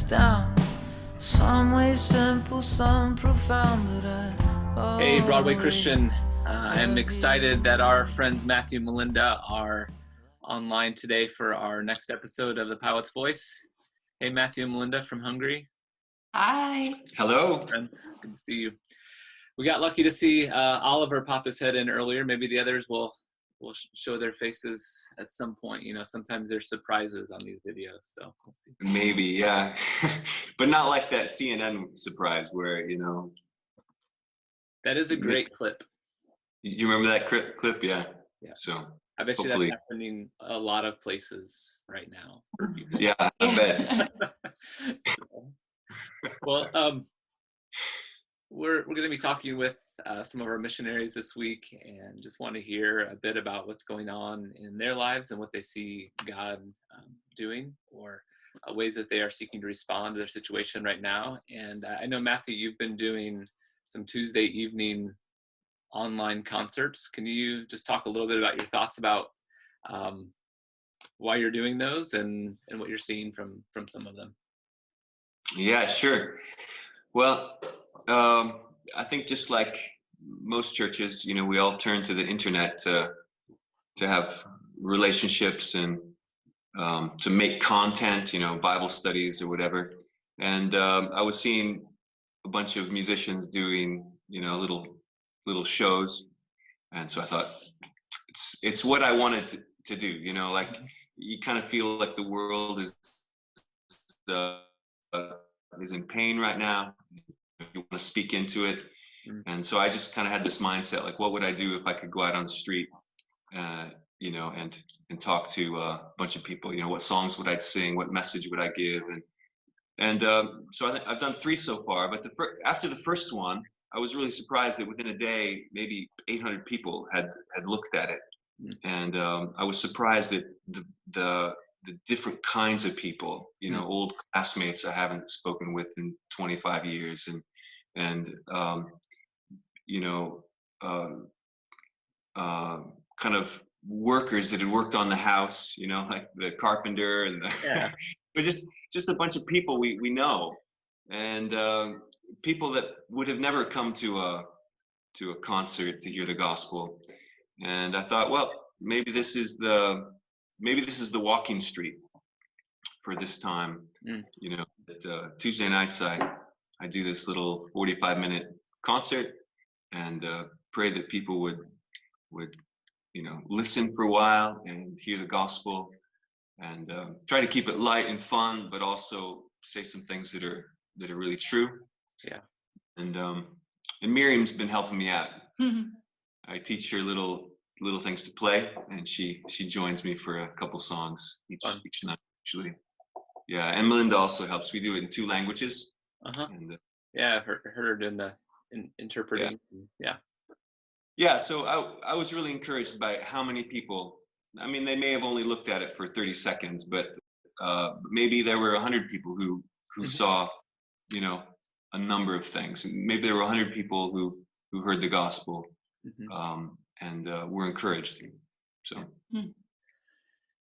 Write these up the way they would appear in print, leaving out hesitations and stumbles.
down. Some ways simple, some profound, but Hey, Broadway Christian. I'm excited that our friends Matthew and Melinda are online today for our next episode of The Pilot's Voice. Hey, Matthew and Melinda from Hungary. Hi. Hello. Friends, good to see you. We got lucky to see Oliver pop his head in earlier. Maybe the others will show their faces at some point. You know, sometimes there's surprises on these videos, so we'll see. Maybe, yeah. But not like that CNN surprise where, you know. That is a great clip. Do you remember that clip? Yeah. So I bet hopefully. you that's happening a lot of places right now. Yeah, I bet. Well, we're going to be talking with some of our missionaries this week, and just want to hear a bit about what's going on in their lives and what they see God doing, or ways that they are seeking to respond to their situation right now. And I know, Matthew, you've been doing some Tuesday evening online concerts. Can you just talk a little bit about your thoughts about why you're doing those and what you're seeing from some of them? Yeah, sure. Well, I think just like most churches, you know, we all turn to the internet to have relationships and to make content, you know, Bible studies or whatever. And I was seeing a bunch of musicians doing, you know, little shows, and so I thought it's what I wanted to do. You know, like you kind of feel like the world is in pain right now. You want to speak into it. And so I just kind of had this mindset, like, what would I do if I could go out on the street, you know, and talk to a bunch of people? You know, what songs would I sing? What message would I give? And so I've done 3 so far. But after the first one, I was really surprised that within a day, maybe 800 people had looked at it. And I was surprised at the different kinds of people, you know, old classmates I haven't spoken with in 25 years, and you know, kind of workers that had worked on the house, you know, like the carpenter and but just a bunch of people we know, and people that would have never come to a concert to hear the gospel. And I thought, well, maybe this is the walking street for this time. You know, Tuesday nights I do this little 45-minute concert, and pray that people would you know, listen for a while and hear the gospel, and try to keep it light and fun, but also say some things that are really true. Yeah. And Miriam's been helping me out. I teach her little things to play, and she joins me for a couple songs each night, actually. Yeah, and Melinda also helps. We do it in 2 languages. And, yeah, I've heard her doing the interpreting. Yeah, so I was really encouraged by how many people. I mean, they may have only looked at it for 30 seconds, but maybe there were 100 people who saw, you know, a number of things. Maybe there were 100 people who heard the gospel, and were encouraged. So.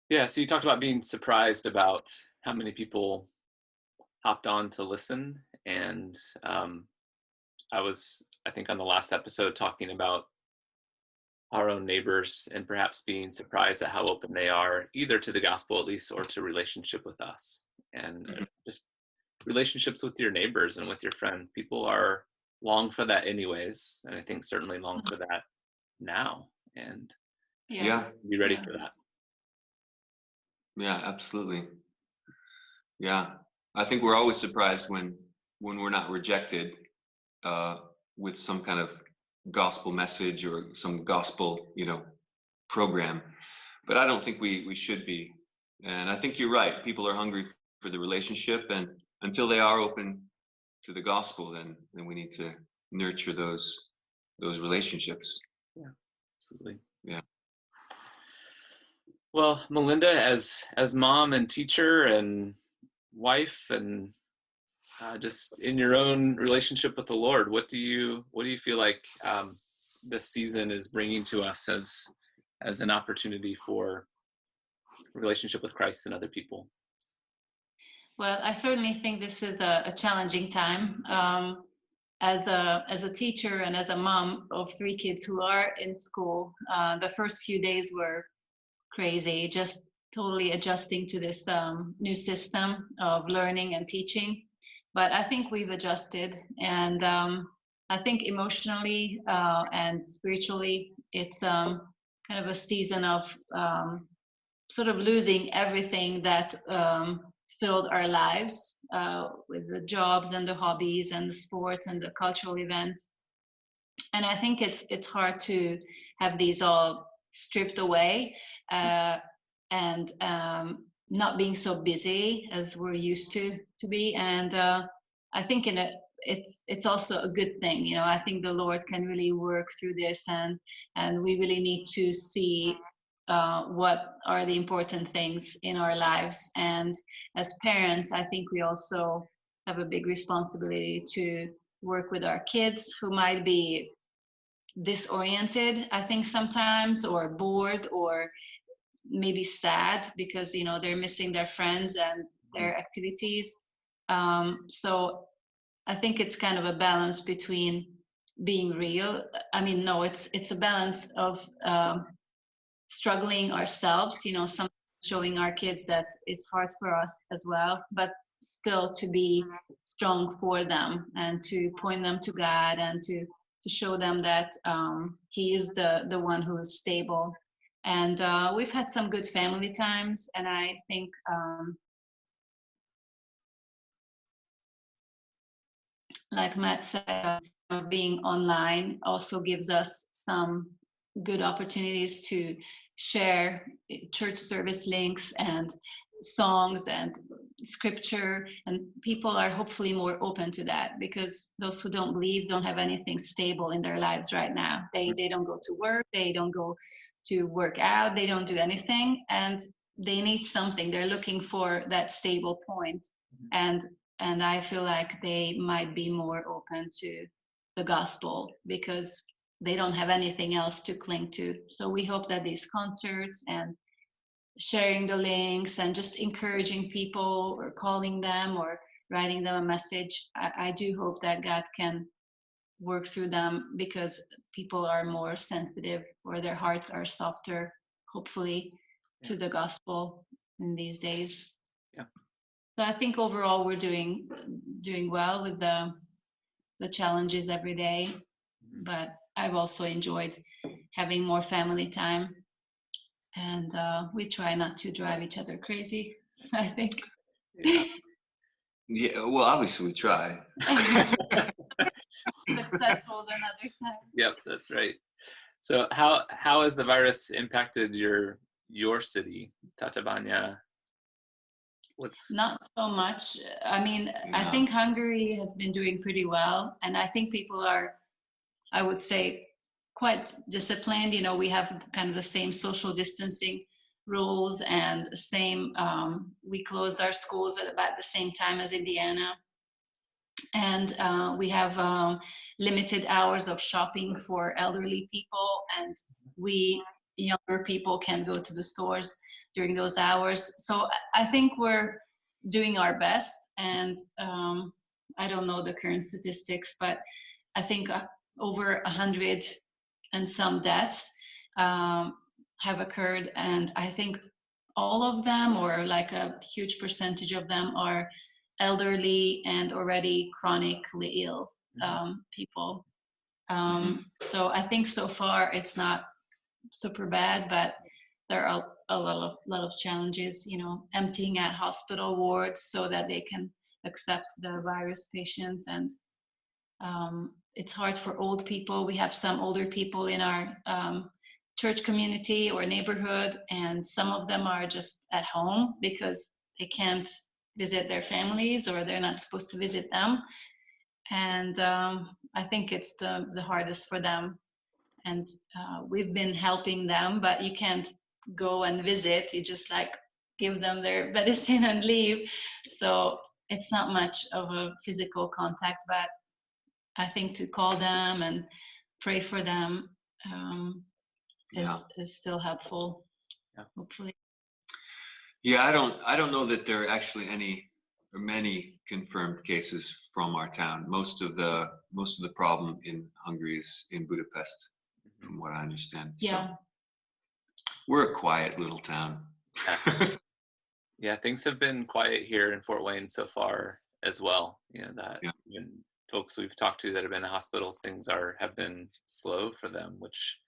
Yeah, so you talked about being surprised about how many people hopped on to listen, and I think on the last episode talking about our own neighbors and perhaps being surprised at how open they are, either to the gospel at least, or to relationship with us, and just relationships with your neighbors and with your friends. People are long for that anyways, and I think certainly long for that now, and be ready for that. Yeah, absolutely. Yeah, I think we're always surprised when we're not rejected with some kind of gospel message or some gospel, you know, program. But I don't think we should be. And I think you're right. People are hungry for the relationship, and until they are open to the gospel, then we need to nurture those relationships. Yeah, absolutely. Yeah. Well, Melinda, as mom and teacher and wife, and just in your own relationship with the Lord, what do you feel like this season is bringing to us as an opportunity for relationship with Christ and other people? Well, I certainly think this is a challenging time. As a teacher and as a mom of 3 kids who are in school, the first few days were crazy, just totally adjusting to this new system of learning and teaching. But I think we've adjusted, and I think emotionally and spiritually, it's kind of a season of sort of losing everything that filled our lives with the jobs and the hobbies and the sports and the cultural events. And I think it's hard to have these all stripped away and not being so busy as we're used to be. And I think it's also a good thing. You know, I think the Lord can really work through this, and we really need to see what are the important things in our lives. And as parents, I think we also have a big responsibility to work with our kids who might be disoriented, I think sometimes, or bored, or maybe sad because they're missing their friends and their activities. So I think it's kind of a balance between being real. I mean, no, it's a balance of struggling ourselves, some showing our kids that it's hard for us as well, but still to be strong for them and to point them to God and to show them that he is the one who is stable. And we've had some good family times, and I think like Matt said, being online also gives us some good opportunities to share church service links and songs and scripture, and people are hopefully more open to that, because those who don't believe don't have anything stable in their lives right now. They don't go to work, they don't go to work out, they don't do anything, and they need something. They're looking for that stable point, and I feel like they might be more open to the gospel because they don't have anything else to cling to. So we hope that these concerts and sharing the links and just encouraging people or calling them or writing them a message, I do hope that God can work through them, because people are more sensitive, or their hearts are softer, hopefully, to the gospel in these days. Yeah. So I think overall we're doing well with the challenges every day, but I've also enjoyed having more family time, and we try not to drive each other crazy, I think. Yeah, well, obviously we try. Successful than other times. Yep, that's right. So how has the virus impacted your city, Tatabánya? Not so much. I mean, I think Hungary has been doing pretty well, and I think people are, I would say, quite disciplined. We have kind of the same social distancing rules and same, we closed our schools at about the same time as Indiana. And we have limited hours of shopping for elderly people, and we younger people can go to the stores during those hours. So I think we're doing our best, and I don't know the current statistics, but I think over 100 and some deaths have occurred, and I think all of them, or like a huge percentage of them, are elderly and already chronically ill people. So I think so far it's not super bad, but there are a lot of challenges, emptying out hospital wards so that they can accept the virus patients. And it's hard for old people. We have some older people in our church community or neighborhood, and some of them are just at home because they can't visit their families, or they're not supposed to visit them. And I think it's the hardest for them. And we've been helping them, but you can't go and visit. You just give them their medicine and leave. So it's not much of a physical contact, but I think to call them and pray for them is still helpful, hopefully. Yeah, I don't know that there are actually any many confirmed cases from our town. Most of the problem in Hungary is in Budapest, from what I understand. Yeah. So we're a quiet little town. Yeah, things have been quiet here in Fort Wayne so far as well. That even folks we've talked to that have been in hospitals, things have been slow for them, which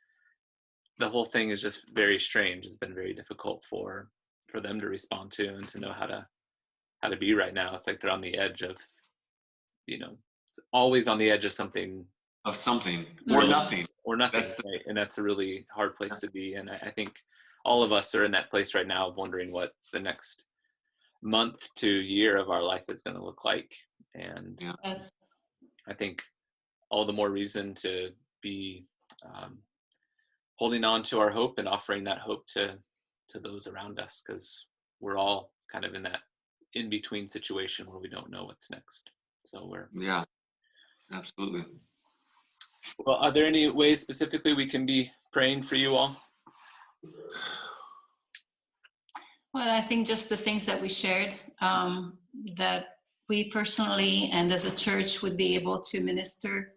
the whole thing is just very strange. It's been very difficult for them to respond to and to know how to be right now. It's like they're on the edge of, always on the edge of something. Or nothing. Right? And that's a really hard place to be. And I think all of us are in that place right now of wondering what the next month to year of our life is going to look like. And I think all the more reason to be holding on to our hope and offering that hope to those around us, because we're all kind of in that in-between situation where we don't know what's next. So absolutely. Well, are there any ways specifically we can be praying for you all? Well, I think just the things that we shared, that we personally and as a church would be able to minister,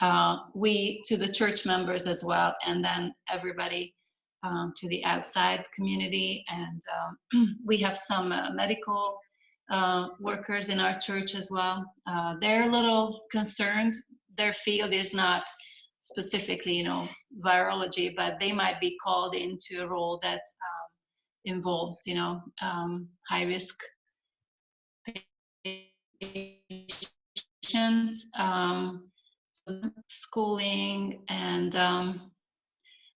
to the church members as well, and then everybody to the outside community. And we have some medical workers in our church as well. They're a little concerned. Their field is not specifically, virology, but they might be called into a role that involves, high risk patients, schooling, and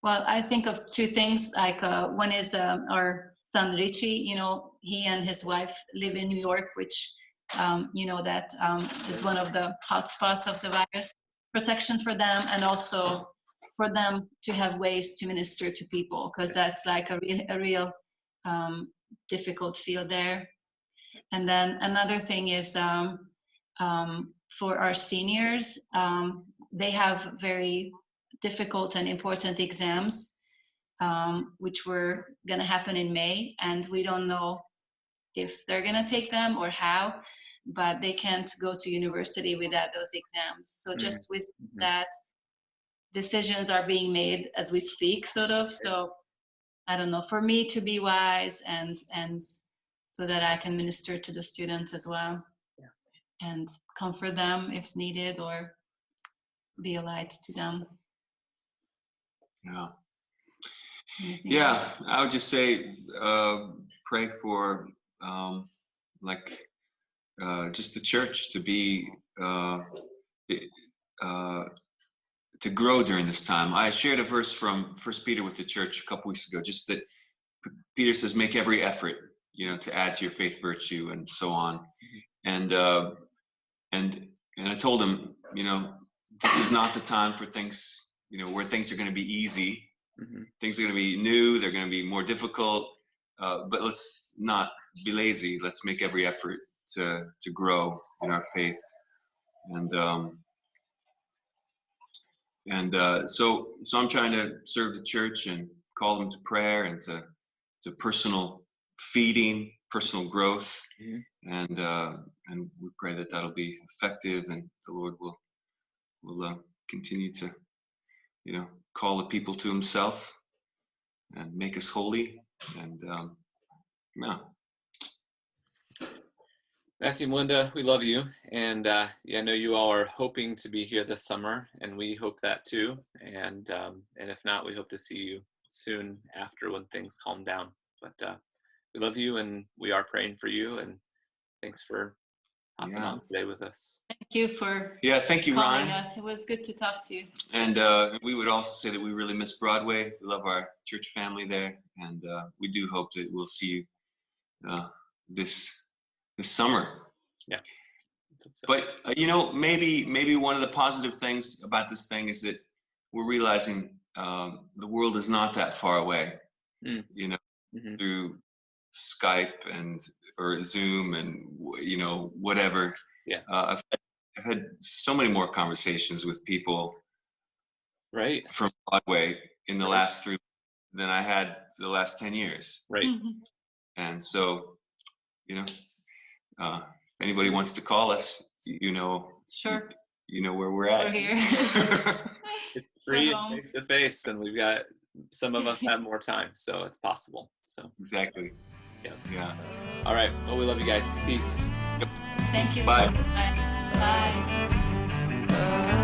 well, I think of two things. Like one is our son Richie. He and his wife live in New York, which that is one of the hot spots of the virus. Protection for them, and also for them to have ways to minister to people, because that's like a real difficult field there. And then another thing is for our seniors, they have very difficult and important exams, which were going to happen in May, and we don't know if they're going to take them or how, but they can't go to university without those exams. So just with that, decisions are being made as we speak, sort of. So I don't know, for me to be wise and so that I can minister to the students as well, and comfort them if needed, or be a light to them. Yeah, I would just say pray for just the church to be to grow during this time. I shared a verse from 1 Peter with the church a couple weeks ago, just that Peter says, make every effort, to add to your faith virtue and so on. And I told him, this is not the time for things, where things are going to be easy. Things are going to be new. They're going to be more difficult. But let's not be lazy. Let's make every effort to grow in our faith. So I'm trying to serve the church and call them to prayer and to personal feeding, personal growth, and we pray that that'll be effective, and the Lord will continue to, call the people to Himself and make us holy. And Matthew and Melinda, we love you, and I know you all are hoping to be here this summer, and we hope that too. And if not, we hope to see you soon after, when things calm down. But we love you, and we are praying for you. And thanks for hopping on today with us. Thank you for thank you, calling Ryan. us. It was good to talk to you. And we would also say that we really miss Broadway. We love our church family there, and we do hope that we'll see you this summer. Yeah. So. But maybe one of the positive things about this thing is that we're realizing the world is not that far away. Through Skype or Zoom and whatever. Yeah. I've had so many more conversations with people from Broadway in the last 3 than I had the last 10 years. Right. And so anybody wants to call us, Sure. You know where we're at. We're here. It's free and face to face, and we've got some of us have more time, so it's possible. So exactly. Yeah. All right. Well, we love you guys. Peace. Yep. Thank you. Bye. So much. Bye.